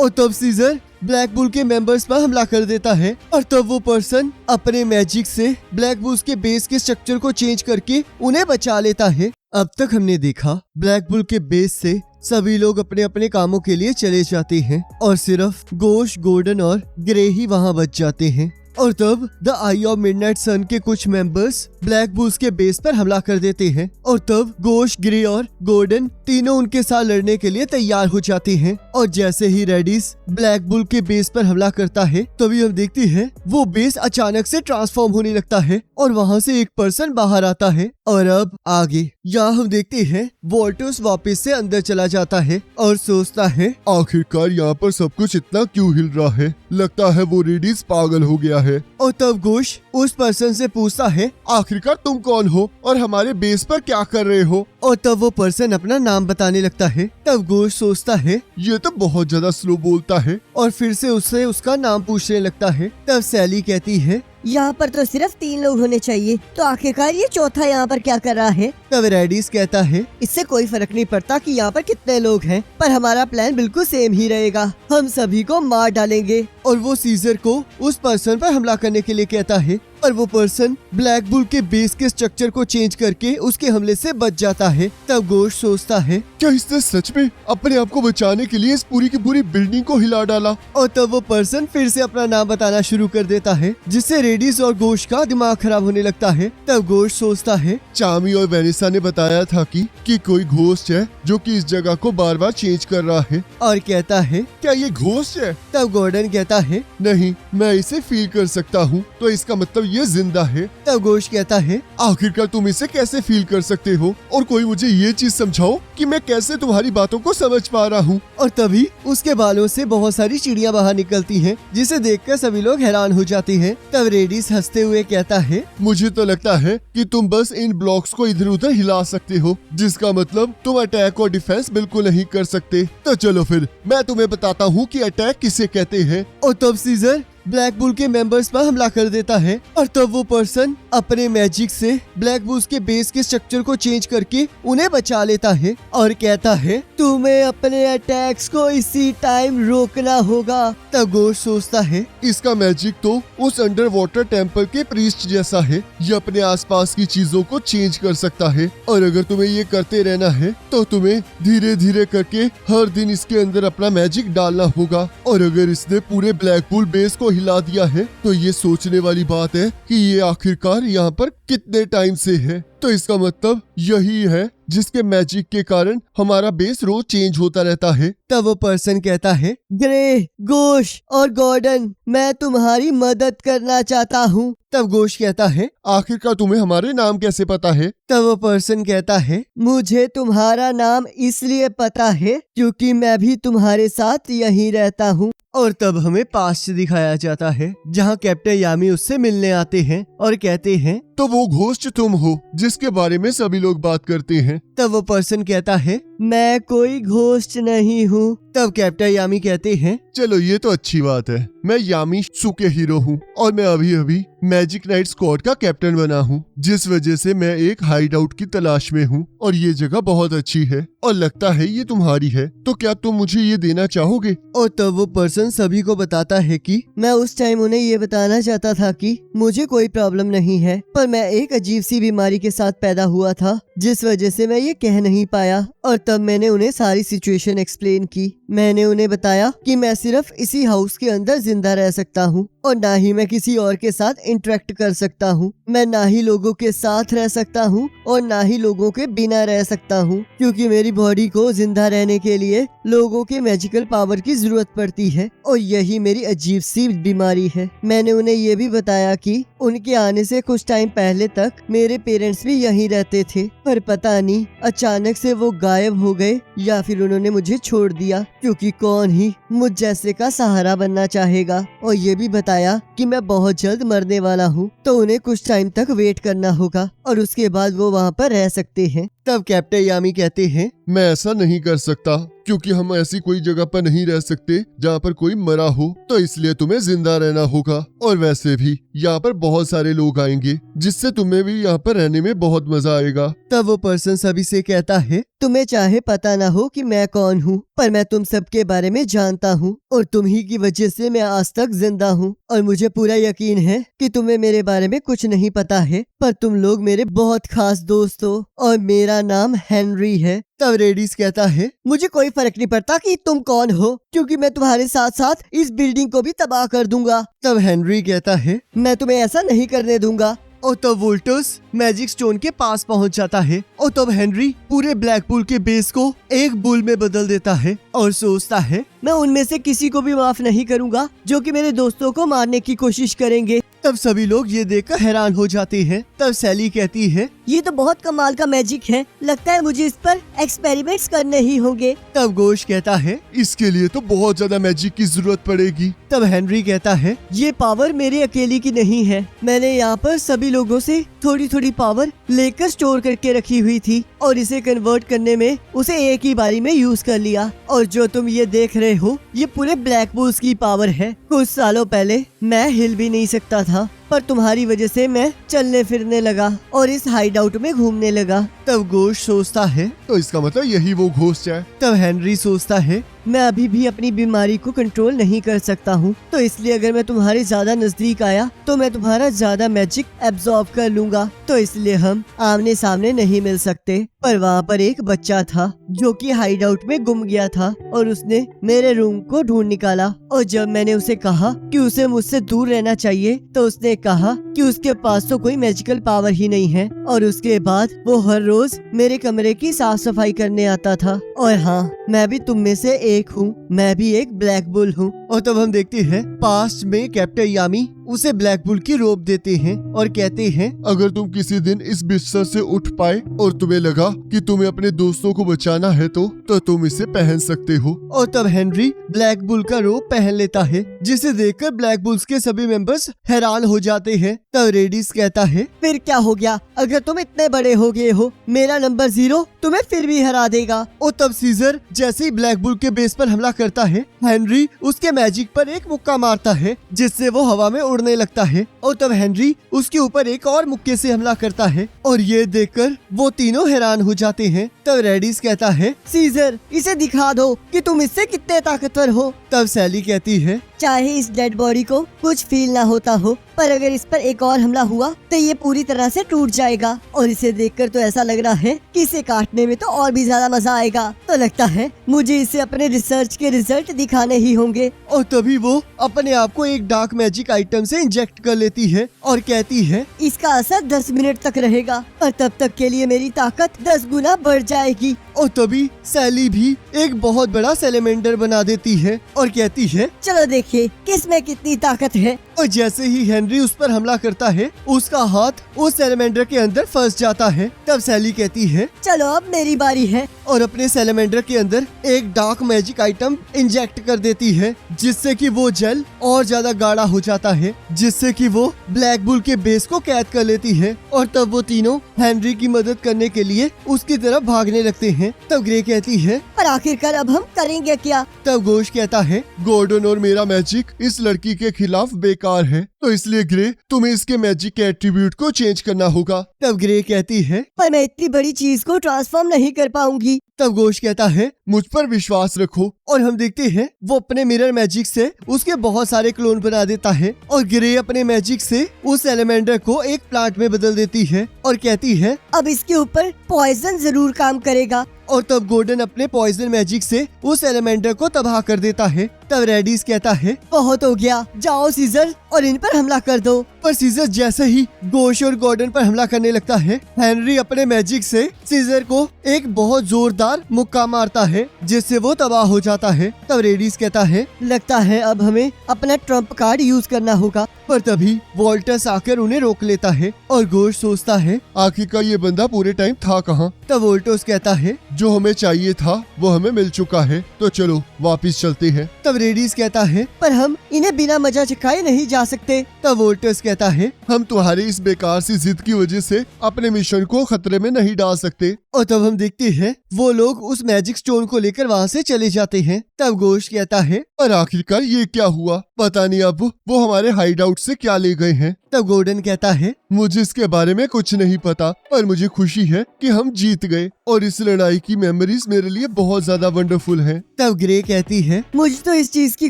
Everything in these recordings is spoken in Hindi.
और तब सीजर ब्लैक बुल के मेंबर्स पर हमला कर देता है और तब वो पर्सन अपने मैजिक से ब्लैक बुल्स के बेस के स्ट्रक्चर को चेंज करके उन्हें बचा लेता है। अब तक हमने देखा ब्लैक बुल के बेस से सभी लोग अपने अपने कामों के लिए चले जाते हैं और सिर्फ गोश, गोल्डन और ग्रे ही वहाँ बच जाते हैं। और तब the eye of midnight sun के कुछ मेंबर्स ब्लैक बुल्स के बेस पर हमला कर देते हैं और तब गोश, ग्रे और गोल्डन तीनों उनके साथ लड़ने के लिए तैयार हो जाते हैं। और जैसे ही रेडिस ब्लैक बुल के बेस पर हमला करता है तभी हम देखते हैं वो बेस अचानक से ट्रांसफॉर्म होने लगता है और वहाँ से एक पर्सन बाहर आता है। और अब आगे यहाँ हम देखते हैं वोल्टस वापस से अंदर चला जाता है और सोचता है आखिरकार यहाँ पर सब कुछ इतना क्यों हिल रहा है, लगता है वो रेडिस पागल हो गया है। और तब गोश उस पर्सन से पूछता है आखिरकार तुम कौन हो और हमारे बेस पर क्या कर रहे हो। और तब वो पर्सन अपना नाम बताने लगता है। तब गोश सोचता है ये तो बहुत ज्यादा स्लो बोलता है और फिर से उससे उसका नाम पूछने लगता है। तब सैली कहती है यहाँ पर तो सिर्फ 3 लोग होने चाहिए, तो आखिरकार ये चौथा यहाँ पर क्या कर रहा है। तब रेडिस कहता है इससे कोई फर्क नहीं पड़ता कि यहाँ पर कितने लोग हैं, पर हमारा प्लान बिल्कुल सेम ही रहेगा, हम सभी को मार डालेंगे। और वो सीजर को उस पर्सन पर हमला करने के लिए कहता है और वो पर्सन ब्लैक बुल के बेस के स्ट्रक्चर को चेंज करके उसके हमले से बच जाता है। तब गोश सोचता है क्या इसने सच में अपने आप को बचाने के लिए इस पूरी की पूरी बिल्डिंग को हिला डाला। और तब वो पर्सन फिर से अपना नाम बताना शुरू कर देता है जिससे रेडिस और गोश का दिमाग खराब होने लगता है। तब गोश सोचता है चामी और वेनिसा ने बताया था कि कोई घोस्ट है जो कि इस जगह को बार बार चेंज कर रहा है और कहता है क्या ये घोस्ट है। तब गोल्डन कहता है नहीं, मैं इसे फील कर सकता हूँ, तो इसका मतलब ये जिंदा है। तब गोश कहता है आखिरकार तुम इसे कैसे फील कर सकते हो और कोई मुझे ये चीज समझाओ कि मैं कैसे तुम्हारी बातों को समझ पा रहा हूँ। और तभी उसके बालों से बहुत सारी चिड़िया बाहर निकलती हैं जिसे देखकर सभी लोग हैरान हो जाते हैं। तब रेडिस हंसते हुए कहता है मुझे तो लगता है कि तुम बस इन ब्लॉक्स को इधर उधर हिला सकते हो, जिसका मतलब तुम अटैक और डिफेंस बिल्कुल नहीं कर सकते। तो चलो फिर मैं तुम्हें बताता हूँ कि अटैक किसे कहते हैं। और तब सीजर ब्लैक बुल के मेंबर्स पर हमला कर देता है और तब वो पर्सन अपने मैजिक से ब्लैक बुल्स के बेस के स्ट्रक्चर को चेंज करके उन्हें बचा लेता है और कहता है तुम्हें अपने अटैक्स को इसी टाइम रोकना होगा। तब गोश सोचता है इसका मैजिक तो उस अंडर वाटर टेम्पल के प्रीस्ट जैसा है, ये अपने आसपास की चीजों को चेंज कर सकता है और अगर तुम्हें ये करते रहना है तो तुम्हें धीरे धीरे करके हर दिन इसके अंदर अपना मैजिक डालना होगा। और अगर इसने पूरे ब्लैक बुल बेस को हिला दिया है तो ये सोचने वाली बात है कि ये आखिरकार यहाँ पर कितने टाइम से है। तो इसका मतलब यही है जिसके मैजिक के कारण हमारा बेस रोज चेंज होता रहता है। तब वो पर्सन कहता है ग्रे, गोश और गॉर्डन, मैं तुम्हारी मदद करना चाहता हूँ। तब गोश कहता है आखिरकार तुम्हें हमारे नाम कैसे पता है। तब वो पर्सन कहता है मुझे तुम्हारा नाम इसलिए पता है क्योंकि मैं भी तुम्हारे साथ यहीं रहता हूँ। और तब हमें पास्ट दिखाया जाता है जहाँ कैप्टन यामी उससे मिलने आते हैं और कहते हैं तो वो घोस्ट तुम हो जिसके बारे में सभी लोग बात करते हैं। तब वो पर्सन कहता है मैं कोई घोस्ट नहीं हूँ। तब कैप्टन यामी कहते हैं चलो ये तो अच्छी बात है, मैं यामी सुके हीरो हूँ और मैं अभी अभी मैजिक नाइट स्क्वाड का कैप्टन बना हूँ, जिस वजह से मैं एक हाइड आउट की तलाश में हूँ और ये जगह बहुत अच्छी है और लगता है ये तुम्हारी है, तो क्या तुम मुझे ये देना चाहोगे। और तब वो पर्सन सभी को बताता है कि मैं उस टाइम उन्हें ये बताना चाहता था कि मुझे कोई प्रॉब्लम नहीं है, पर मैं एक अजीब सी बीमारी के साथ पैदा हुआ था जिस वजह से मैं ये कह नहीं पाया। और तब मैंने उन्हें सारी सिचुएशन एक्सप्लेन की। मैंने उन्हें बताया कि मैं सिर्फ इसी हाउस के अंदर जिंदा रह सकता हूँ और ना ही मैं किसी और के साथ इंटरेक्ट कर सकता हूँ। मैं ना ही लोगों के साथ रह सकता हूँ और ना ही लोगों के बिना रह सकता हूँ, क्योंकि मेरी बॉडी को जिंदा रहने के लिए लोगों के मैजिकल पावर की जरूरत पड़ती है और यही मेरी अजीब सी बीमारी है। मैंने उन्हें ये भी बताया कि उनके आने से कुछ टाइम पहले तक मेरे पेरेंट्स भी यहीं रहते थे, पर पता नहीं अचानक से वो गायब हो गए या फिर उन्होंने मुझे छोड़ दिया, क्योंकि कौन ही मुझ जैसे का सहारा बनना चाहेगा। और ये भी बताया कि मैं बहुत जल्द मरने वाला हूँ, तो उन्हें कुछ टाइम तक वेट करना होगा और उसके बाद वो वहाँ पर रह सकते हैं। तब कैप्टन यामी कहते हैं, मैं ऐसा नहीं कर सकता क्योंकि हम ऐसी कोई जगह पर नहीं रह सकते जहाँ पर कोई मरा हो, तो इसलिए तुम्हें जिंदा रहना होगा। और वैसे भी यहाँ पर बहुत सारे लोग आएंगे जिससे तुम्हें भी यहाँ पर रहने में बहुत मजा आएगा। तब वो पर्सन सभी से कहता है, तुम्हें चाहे पता ना हो कि मैं कौन हूँ, पर मैं तुम सबके बारे में जानता हूँ और तुम ही की वजह से मैं आज तक जिंदा हूँ। और मुझे पूरा यकीन है कि तुम्हें मेरे बारे में कुछ नहीं पता है, पर तुम लोग मेरे बहुत खास दोस्त हो और मेरा नाम हेनरी है। तब रेडिस कहता है, मुझे कोई फर्क नहीं पड़ता कि तुम कौन हो, क्योंकि मैं तुम्हारे साथ साथ इस बिल्डिंग को भी तबाह कर दूंगा। तब हेनरी कहता है, मैं तुम्हें ऐसा नहीं करने दूंगा। और तब वोल्टर्स मैजिक स्टोन के पास पहुंच जाता है और तब हेनरी पूरे ब्लैक बुल के बेस को एक बुल में बदल देता है और सोचता है, मैं उनमें से किसी को भी माफ नहीं करूंगा जो कि मेरे दोस्तों को मारने की कोशिश करेंगे। तब सभी लोग ये देखकर हैरान हो जाते हैं। तब सैली कहती है, ये तो बहुत कमाल का मैजिक है, लगता है मुझे इस पर एक्सपेरिमेंट्स करने ही होंगे। तब गोश कहता है, इसके लिए तो बहुत ज्यादा मैजिक की जरूरत पड़ेगी। तब हेनरी कहता है, ये पावर मेरे अकेले की नहीं है, मैंने यहाँ पर सभी लोगों से थोड़ी थोड़ी पावर लेकर स्टोर करके रखी हुई थी और इसे कन्वर्ट करने में उसे एक ही बारी में यूज कर लिया। और जो तुम ये देख रहे हो, ये पूरे ब्लैक बुल्स की पावर है। कुछ सालों पहले मैं हिल भी नहीं सकता था, पर तुम्हारी वजह से मैं चलने फिरने लगा और इस हाइड आउट में घूमने लगा। तब गोश सोचता है, तो इसका मतलब यही वो घोस्ट है। तब हेनरी सोचता है, मैं अभी भी अपनी बीमारी को कंट्रोल नहीं कर सकता हूँ, तो इसलिए अगर मैं तुम्हारे ज्यादा नजदीक आया तो मैं तुम्हारा ज्यादा मैजिक एब्जॉर्ब कर लूंगा, तो इसलिए हम आमने सामने नहीं मिल सकते। पर वहाँ पर एक बच्चा था जो कि हाइड आउट में गुम गया था और उसने मेरे रूम को ढूंढ निकाला। और जब मैंने उसे कहा कि उसे मुझसे दूर रहना चाहिए, तो उसने कहा कि उसके पास तो कोई मैजिकल पावर ही नहीं है। और उसके बाद वो हर रोज मेरे कमरे की साफ सफाई करने आता था। और हाँ, मैं भी तुम में से एक हूँ, मैं भी एक ब्लैक बुल हूँ। और तब हम देखते हैं पास्ट में कैप्टन यामी उसे ब्लैक बुल की रोब देते हैं और कहते हैं, अगर तुम किसी दिन इस बिस्तर से उठ पाए और तुम्हें लगा कि तुम्हें अपने दोस्तों को बचाना है तो तुम इसे पहन सकते हो। और तब हेनरी ब्लैक बुल का रोब पहन लेता है, जिसे देखकर ब्लैक बुल्स के सभी मेंबर्स हैरान हो जाते हैं। तब रेडिस कहता है, फिर क्या हो गया, अगर तुम इतने बड़े हो गए हो, मेरा नंबर 0 तुम्हें फिर भी हरा देगा। और तब सीजर जैसे ही ब्लैक बुल के बेस पर हमला करता है, हेनरी उसके मैजिक पर एक मुक्का मारता है जिससे वो हवा में उड़ने लगता है। और तब हेनरी उसके ऊपर एक और मुक्के से हमला करता है और ये देखकर वो तीनों हैरान हो जाते हैं। तब रेडिस कहता है, सीजर इसे दिखा दो कि तुम इससे कितने ताकतवर हो। तब सैली कहती है, चाहे इस डेड बॉडी को कुछ फील ना होता हो, पर अगर इस पर एक और हमला हुआ तो ये पूरी तरह से टूट जाएगा। और इसे देखकर तो ऐसा लग रहा है कि इसे काटने में तो और भी ज्यादा मजा आएगा। तो लगता है मुझे इसे अपने रिसर्च के रिजल्ट दिखाने ही होंगे। और तभी वो अपने आप को एक डार्क मैजिक आइटम से इंजेक्ट कर लेती है और कहती है, इसका असर 10 मिनट तक रहेगा और तब तक के लिए मेरी ताकत 10 गुना बढ़ जाएगी। और तभी सैली भी एक बहुत बड़ा सेलेमेंडर बना देती है और कहती है, चलो देखिए किसमें कितनी ताकत है। और जैसे ही हेनरी उस पर हमला करता है, उसका हाथ उस सेलेमेंडर के अंदर फंस जाता है। तब सैली कहती है, चलो अब मेरी बारी है, और अपने सेलेमेंडर के अंदर एक डार्क मैजिक आइटम इंजेक्ट कर देती है, जिससे कि वो जल और ज्यादा गाढ़ा हो जाता है, जिससे कि वो ब्लैक बुल के बेस को कैद कर लेती है। और तब वो तीनों हेनरी की मदद करने के लिए उसकी तरफ भागने लगते हैं। तब ग्रे कहती है, पर आखिरकार अब हम करेंगे क्या। तब गोश कहता है, गॉर्डन और मेरा मैजिक इस लड़की के खिलाफ बेकार है, तो इसलिए ग्रे तुम्हें इसके मैजिक के एट्रीब्यूट को चेंज करना होगा। तब ग्रे कहती है, पर मैं इतनी बड़ी चीज को ट्रांसफॉर्म नहीं कर पाऊंगी। तब गोश कहता है, मुझ पर विश्वास रखो। और हम देखते हैं वो अपने मिरर मैजिक से उसके बहुत सारे क्लोन बना देता है और ग्रे अपने मैजिक से उस एलिमेंडर को एक प्लांट में बदल देती है और कहती है, अब इसके ऊपर पॉइजन जरूर काम करेगा। और तब गोल्डन अपने पॉइजन मैजिक से उस एलिमेंडर को तबाह कर देता है। तब रेडिस कहता है, बहुत हो गया, जाओ सीजर और इन पर हमला कर दो। पर सीजर जैसे ही गोश और गॉर्डन पर हमला करने लगता है, हेनरी अपने मैजिक से सीजर को एक बहुत जोरदार मुक्का मारता है, जिससे वो तबाह हो जाता है। तब रेडिस कहता है, लगता है अब हमें अपना ट्रम्प कार्ड यूज करना होगा। पर तभी वॉल्टस आकर उन्हें रोक लेता है और गोश सोचता है, आखिरकार ये बंदा पूरे टाइम था कहाँ। तब वोल्टोस कहता है। जो हमें चाहिए था वो हमें मिल चुका है, तो चलो वापिस चलते हैं। तब रेडिस कहता है। पर हम इन्हें बिना मजा चखाए नहीं जा सकते। तब वोल्टोस कहता है। हम तुम्हारी इस बेकार सी जिद की वजह से अपने मिशन को खतरे में नहीं डाल सकते। और तब हम देखते हैं वो लोग उस मैजिक स्टोन को लेकर वहाँ से चले जाते हैं। तब गोश्त कहता है। और आखिरकार ये क्या हुआ, पता नहीं अब वो हमारे हाइड आउट से क्या ले गए हैं। तब गोल्डन कहता है। मुझे इसके बारे में कुछ नहीं पता, पर मुझे खुशी है कि हम जीत गए और इस लड़ाई की मेमोरीज मेरे लिए बहुत ज्यादा वंडरफुल हैं। तब ग्रे कहती है। मुझे तो इस चीज की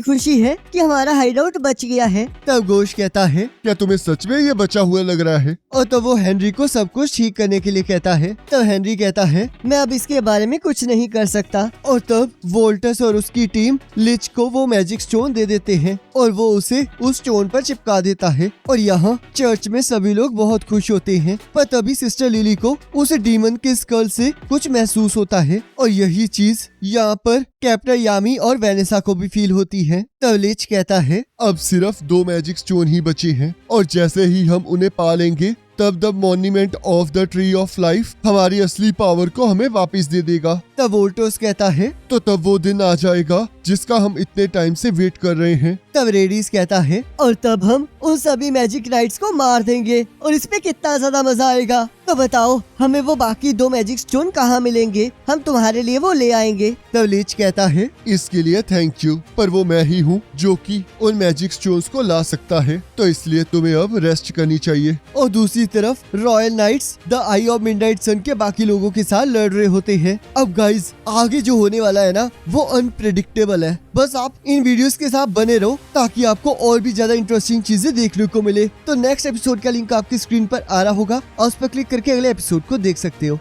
खुशी है कि हमारा हाइडआउट बच गया है। तब गोश्त कहता है। क्या तुम्हें सच में ये बचा हुआ लग रहा है? और तब वो हेनरी को सब कुछ ठीक करने के लिए कहता है। तब हेनरी कहता है। मैं अब इसके बारे में कुछ नहीं कर सकता। और तब वोल्टस और उसकी टीम लिच को वो मैजिक स्टोन दे देते हैं और वो उसे उस स्टोन पर चिपका देता है। और यहाँ चर्च में सभी लोग बहुत खुश होते हैं, पर तभी सिस्टर लिली को उस डीमन के स्कल से कुछ महसूस होता है। और यही चीज यहाँ पर कैप्टन यामी और वेनेसा को भी फील होती है। तब लिच कहता है। अब सिर्फ 2 मैजिक स्टोन ही बचे हैं और जैसे ही हम उन्हें पा लेंगे तब the monument of the tree of life हमारी असली पावर को हमें वापस दे देगा। तब वोल्टोस कहता है। तो तब वो दिन आ जाएगा जिसका हम इतने टाइम से वेट कर रहे हैं। तब रेडिस कहता है। और तब हम उन सभी मैजिक नाइट्स को मार देंगे और इसमें कितना ज्यादा मजा आएगा। तो बताओ हमें वो बाकी 2 मैजिक स्टोन कहाँ मिलेंगे? हम तुम्हारे लिए वो ले आएंगे। तब लिच कहता है। इसके लिए थैंक यू, पर वो मैं ही हूँ जो कि उन मैजिक स्टोन्स को ला सकता है, तो इसलिए तुम्हें अब रेस्ट करनी चाहिए। और दूसरी तरफ royal knights the eye of midnight sun के बाकी लोगों के साथ लड़ रहे होते हैं। अब गाइज आगे जो होने वाला है ना वो अनप्रेडिक्टेबल है। बस आप इन वीडियोस के साथ बने रहो ताकि आपको और भी ज्यादा इंटरेस्टिंग चीजें देखने को मिले। तो नेक्स्ट एपिसोड का लिंक आपकी स्क्रीन पर आ रहा होगा और उस पर क्लिक करके अगले एपिसोड को देख सकते हो।